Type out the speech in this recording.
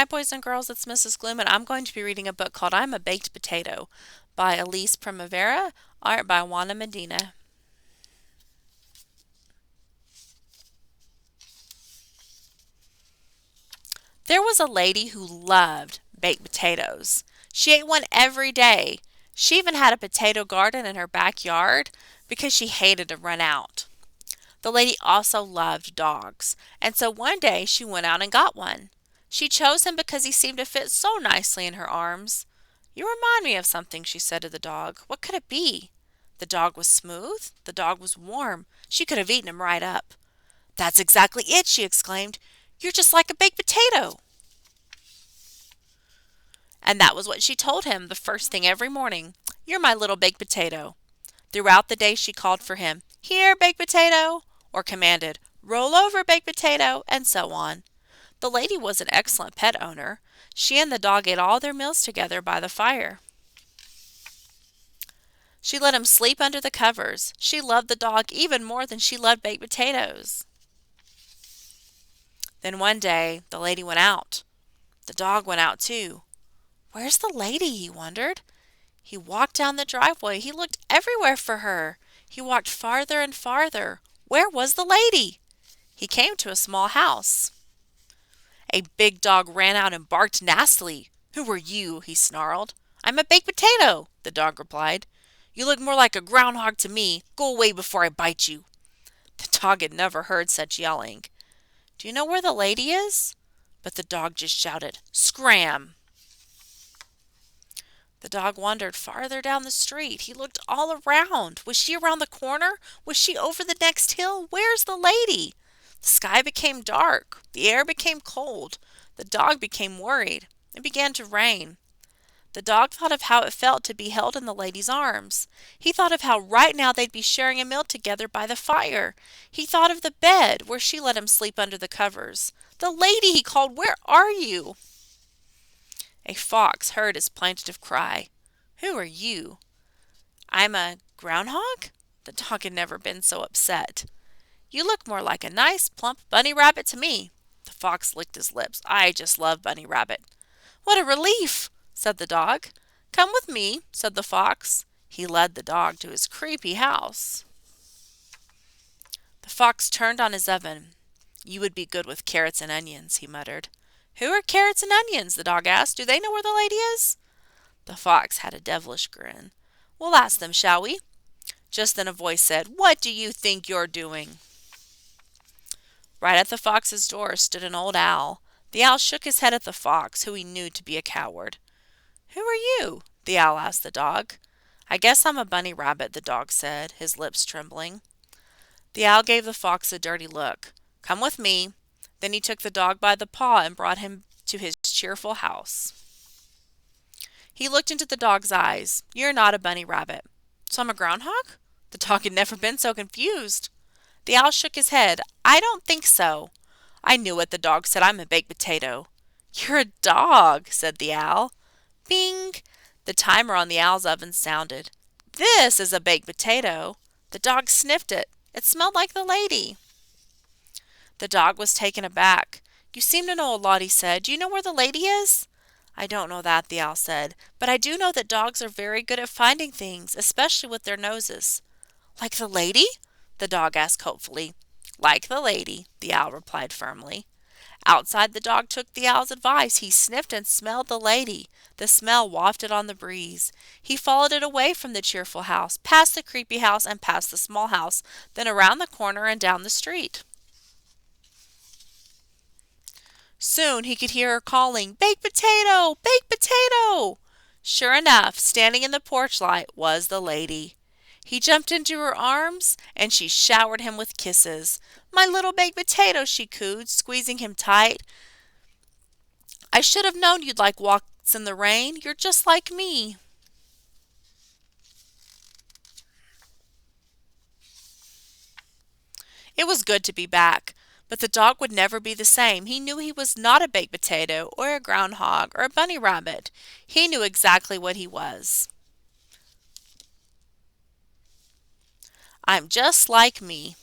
Hi, boys and girls, it's Mrs. Gloom, and I'm going to be reading a book called I'm a Baked Potato by Elise Primavera, art by Juana Medina. There was a lady who loved baked potatoes. She ate one every day. She even had a potato garden in her backyard because she hated to run out. The lady also loved dogs, and so one day she went out and got one. She chose him because he seemed to fit so nicely in her arms. "You remind me of something," she said to the dog. "What could it be?" The dog was smooth. The dog was warm. She could have eaten him right up. "That's exactly it," she exclaimed. "You're just like a baked potato." And that was what she told him the first thing every morning. "You're my little baked potato." Throughout the day she called for him, "Here, baked potato," or commanded, "Roll over, baked potato," and so on. The lady was an excellent pet owner. She and the dog ate all their meals together by the fire. She let him sleep under the covers. She loved the dog even more than she loved baked potatoes. Then one day the lady went out. The dog went out too. "Where's the lady?" he wondered. He walked down the driveway. He looked everywhere for her. He walked farther and farther. Where was the lady? He came to a small house. A big dog ran out and barked nastily. "Who are you?" he snarled. "I'm a baked potato," the dog replied. "You look more like a groundhog to me. Go away before I bite you." The dog had never heard such yelling. "Do you know where the lady is?" But the dog just shouted, "Scram!" The dog wandered farther down the street. He looked all around. Was she around the corner? Was she over the next hill? Where's the lady? The sky became dark. The air became cold. The dog became worried. It began to rain. The dog thought of how it felt to be held in the lady's arms. He thought of how right now they'd be sharing a meal together by the fire. He thought of the bed where she let him sleep under the covers. "The lady," he called, "where are you?" A fox heard his plaintive cry. "Who are you?" "I'm a groundhog?" The dog had never been so upset. "You look more like a nice, plump bunny rabbit to me." The fox licked his lips. "I just love bunny rabbit." "What a relief!" said the dog. "Come with me," said the fox. He led the dog to his creepy house. The fox turned on his oven. "You would be good with carrots and onions," he muttered. "Who are carrots and onions?" the dog asked. "Do they know where the lady is?" The fox had a devilish grin. "We'll ask them, shall we?" Just then a voice said, "What do you think you're doing?" Right at the fox's door stood an old owl. The owl shook his head at the fox, who he knew to be a coward. "Who are you?" the owl asked the dog. "I guess I'm a bunny rabbit," the dog said, his lips trembling. The owl gave the fox a dirty look. "Come with me." Then he took the dog by the paw and brought him to his cheerful house. He looked into the dog's eyes. "You're not a bunny rabbit." "So I'm a groundhog?" The dog had never been so confused. The owl shook his head. "I don't think so." "I knew it," the dog said. "I'm a baked potato." "You're a dog," said the owl. Bing! The timer on the owl's oven sounded. "This is a baked potato." The dog sniffed it. It smelled like the lady. The dog was taken aback. "You seem to know a lot," he said. "Do you know where the lady is?" "I don't know that," the owl said. "But I do know that dogs are very good at finding things, especially with their noses." "Like the lady?" the dog asked hopefully. "Like the lady," the owl replied firmly. Outside, the dog took the owl's advice. He sniffed and smelled the lady. The smell wafted on the breeze. He followed it away from the cheerful house, past the creepy house and past the small house, then around the corner and down the street. Soon he could hear her calling, "Baked potato! Baked potato!" Sure enough, standing in the porch light was the lady. He jumped into her arms, and she showered him with kisses. "My little baked potato," she cooed, squeezing him tight. "I should have known you'd like walks in the rain. You're just like me." It was good to be back, but the dog would never be the same. He knew he was not a baked potato or a groundhog or a bunny rabbit. He knew exactly what he was. "I'm just like me."